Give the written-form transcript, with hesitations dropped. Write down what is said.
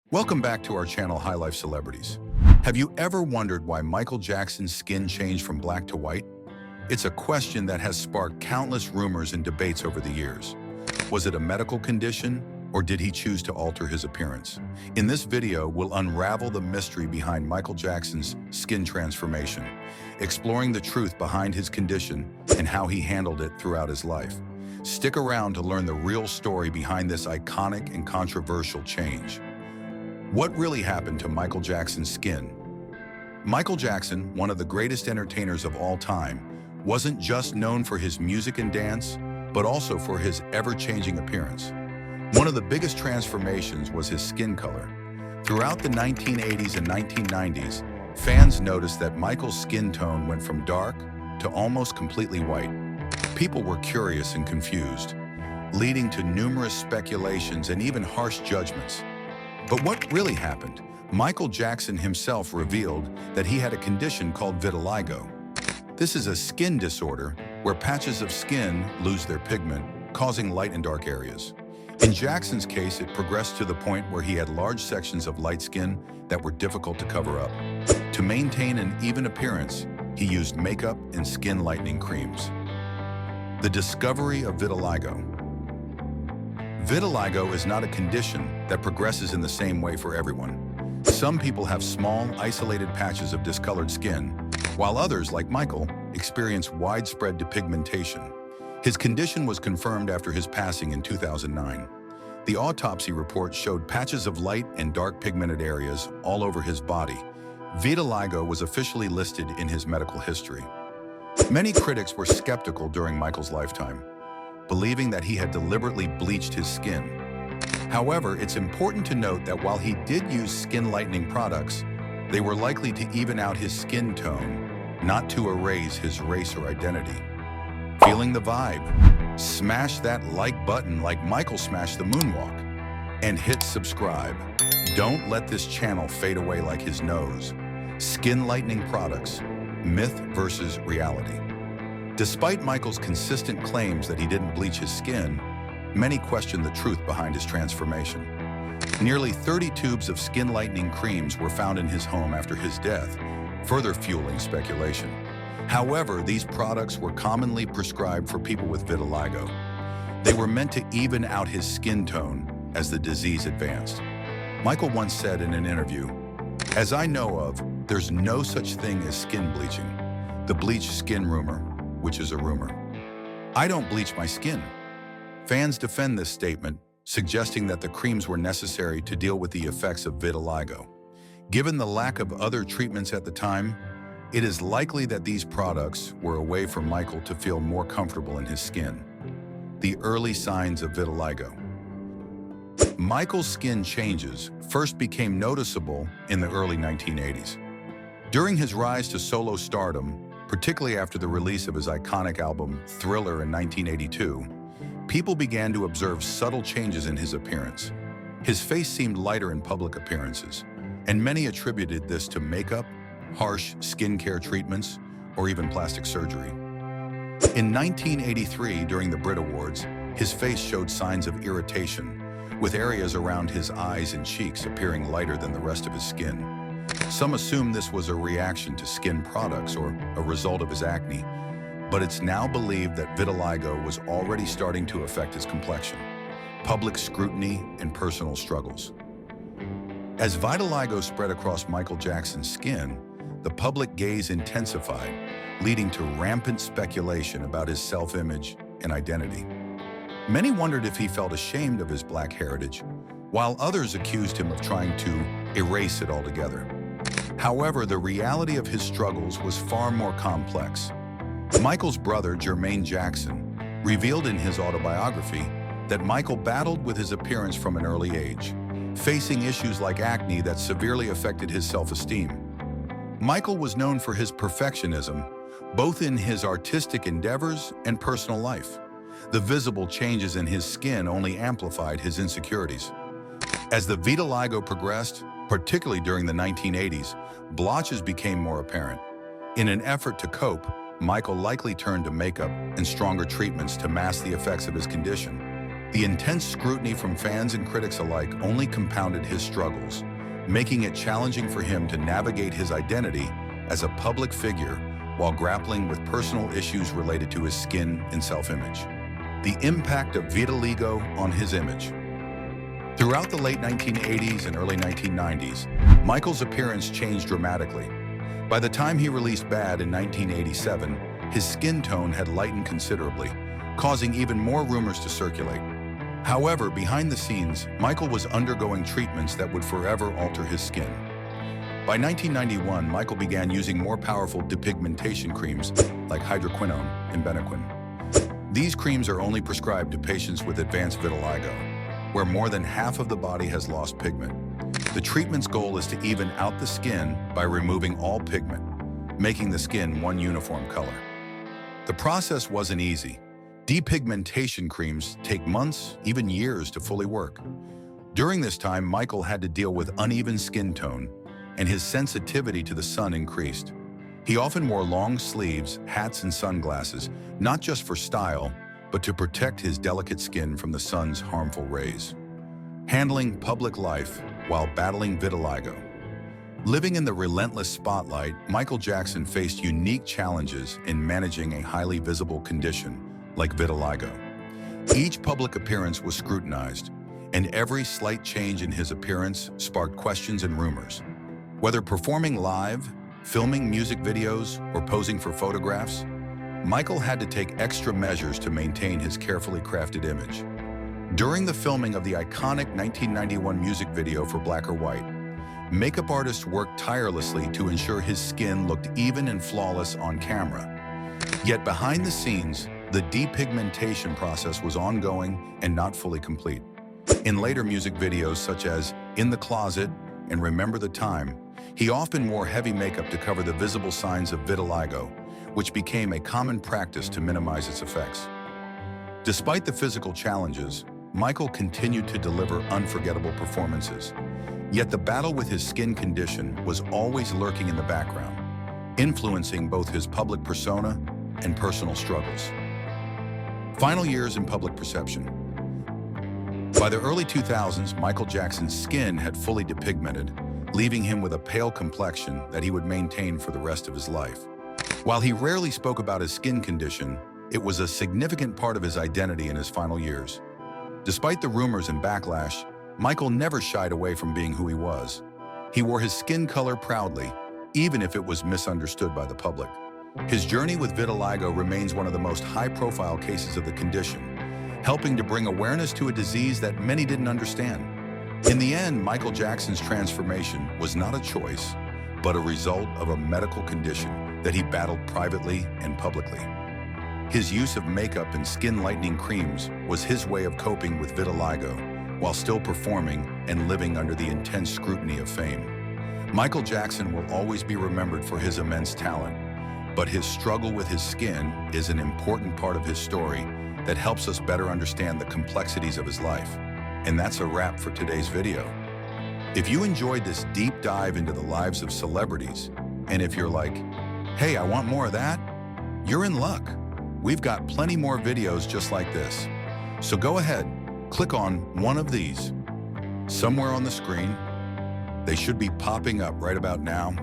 Welcome back to our channel, High Life Celebrities. Have you ever wondered why Michael Jackson's skin changed from black to white? It's a question that has sparked countless rumors and debates over the years. Was it a medical condition, or did he choose to alter his appearance? In this video, we'll unravel the mystery behind Michael Jackson's skin transformation, exploring the truth behind his condition and how he handled it throughout his life. Stick around to learn the real story behind this iconic and controversial change. What really happened to Michael Jackson's skin? Michael Jackson, one of the greatest entertainers of all time, wasn't just known for his music and dance, but also for his ever-changing appearance. One of the biggest transformations was his skin color. Throughout the 1980s and 1990s, fans noticed that Michael's skin tone went from dark to almost completely white. People were curious and confused, leading to numerous speculations and even harsh judgments. But what really happened? Michael Jackson himself revealed that he had a condition called vitiligo. This is a skin disorder where patches of skin lose their pigment, causing light and dark areas. In Jackson's case, it progressed to the point where he had large sections of light skin that were difficult to cover up. To maintain an even appearance, he used makeup and skin lightening creams. The discovery of vitiligo. Vitiligo is not a condition that progresses in the same way for everyone. Some people have small, isolated patches of discolored skin, while others, like Michael, experience widespread depigmentation. His condition was confirmed after his passing in 2009. The autopsy report showed patches of light and dark pigmented areas all over his body. Vitiligo was officially listed in his medical history. Many critics were skeptical during Michael's lifetime, believing that he had deliberately bleached his skin. However, it's important to note that while he did use skin lightening products, they were likely to even out his skin tone, not to erase his race or identity. Feeling the vibe? Smash that like button like Michael smashed the moonwalk, and hit subscribe. Don't let this channel fade away like his nose. Skin lightening products, myth versus reality. Despite Michael's consistent claims that he didn't bleach his skin, many question the truth behind his transformation. Nearly 30 tubes of skin lightening creams were found in his home after his death, further fueling speculation. However, these products were commonly prescribed for people with vitiligo. They were meant to even out his skin tone as the disease advanced. Michael once said in an interview, "As I know of, there's no such thing as skin bleaching. The bleached skin rumor, which is a rumor. I don't bleach my skin." Fans defend this statement, suggesting that the creams were necessary to deal with the effects of vitiligo. Given the lack of other treatments at the time, it is likely that these products were a way for Michael to feel more comfortable in his skin. The early signs of vitiligo. Michael's skin changes first became noticeable in the early 1980s. During his rise to solo stardom, particularly after the release of his iconic album Thriller in 1982, people began to observe subtle changes in his appearance. His face seemed lighter in public appearances, and many attributed this to makeup, harsh skincare treatments, or even plastic surgery. In 1983, during the Brit Awards, his face showed signs of irritation, with areas around his eyes and cheeks appearing lighter than the rest of his skin. Some assume this was a reaction to skin products or a result of his acne, but it's now believed that vitiligo was already starting to affect his complexion, public scrutiny, and personal struggles. As vitiligo spread across Michael Jackson's skin, the public gaze intensified, leading to rampant speculation about his self-image and identity. Many wondered if he felt ashamed of his black heritage, while others accused him of trying to erase it altogether. However, the reality of his struggles was far more complex. Michael's brother, Jermaine Jackson, revealed in his autobiography that Michael battled with his appearance from an early age, facing issues like acne that severely affected his self-esteem. Michael was known for his perfectionism, both in his artistic endeavors and personal life. The visible changes in his skin only amplified his insecurities. As the vitiligo progressed, particularly during the 1980s, blotches became more apparent. In an effort to cope, Michael likely turned to makeup and stronger treatments to mask the effects of his condition. The intense scrutiny from fans and critics alike only compounded his struggles, making it challenging for him to navigate his identity as a public figure while grappling with personal issues related to his skin and self-image. The impact of vitiligo on his image. Throughout the late 1980s and early 1990s, Michael's appearance changed dramatically. By the time he released Bad in 1987, his skin tone had lightened considerably, causing even more rumors to circulate. However, behind the scenes, Michael was undergoing treatments that would forever alter his skin. By 1991, Michael began using more powerful depigmentation creams like hydroquinone and benequin. These creams are only prescribed to patients with advanced vitiligo, where more than half of the body has lost pigment. The treatment's goal is to even out the skin by removing all pigment, making the skin one uniform color. The process wasn't easy. Depigmentation creams take months, even years, to fully work. During this time, Michael had to deal with uneven skin tone, and his sensitivity to the sun increased. He often wore long sleeves, hats, and sunglasses, not just for style, but to protect his delicate skin from the sun's harmful rays. Handling public life while battling vitiligo. Living in the relentless spotlight, Michael Jackson faced unique challenges in managing a highly visible condition like vitiligo. Each public appearance was scrutinized, and every slight change in his appearance sparked questions and rumors. Whether performing live, filming music videos, or posing for photographs, Michael had to take extra measures to maintain his carefully crafted image. During the filming of the iconic 1991 music video for Black or White, makeup artists worked tirelessly to ensure his skin looked even and flawless on camera. Yet behind the scenes, the depigmentation process was ongoing and not fully complete. In later music videos such as In the Closet and Remember the Time, he often wore heavy makeup to cover the visible signs of vitiligo, which became a common practice to minimize its effects. Despite the physical challenges, Michael continued to deliver unforgettable performances. Yet the battle with his skin condition was always lurking in the background, influencing both his public persona and personal struggles. Final years in public perception. By the early 2000s, Michael Jackson's skin had fully depigmented, leaving him with a pale complexion that he would maintain for the rest of his life. While he rarely spoke about his skin condition, it was a significant part of his identity in his final years. Despite the rumors and backlash, Michael never shied away from being who he was. He wore his skin color proudly, even if it was misunderstood by the public. His journey with vitiligo remains one of the most high-profile cases of the condition, helping to bring awareness to a disease that many didn't understand. In the end, Michael Jackson's transformation was not a choice, but a result of a medical condition that he battled privately and publicly. His use of makeup and skin-lightening creams was his way of coping with vitiligo, while still performing and living under the intense scrutiny of fame. Michael Jackson will always be remembered for his immense talent, but his struggle with his skin is an important part of his story that helps us better understand the complexities of his life. And that's a wrap for today's video. If you enjoyed this deep dive into the lives of celebrities, and if you're like, hey, I want more of that, you're in luck. We've got plenty more videos just like this. So go ahead, click on one of these. Somewhere on the screen, they should be popping up right about now.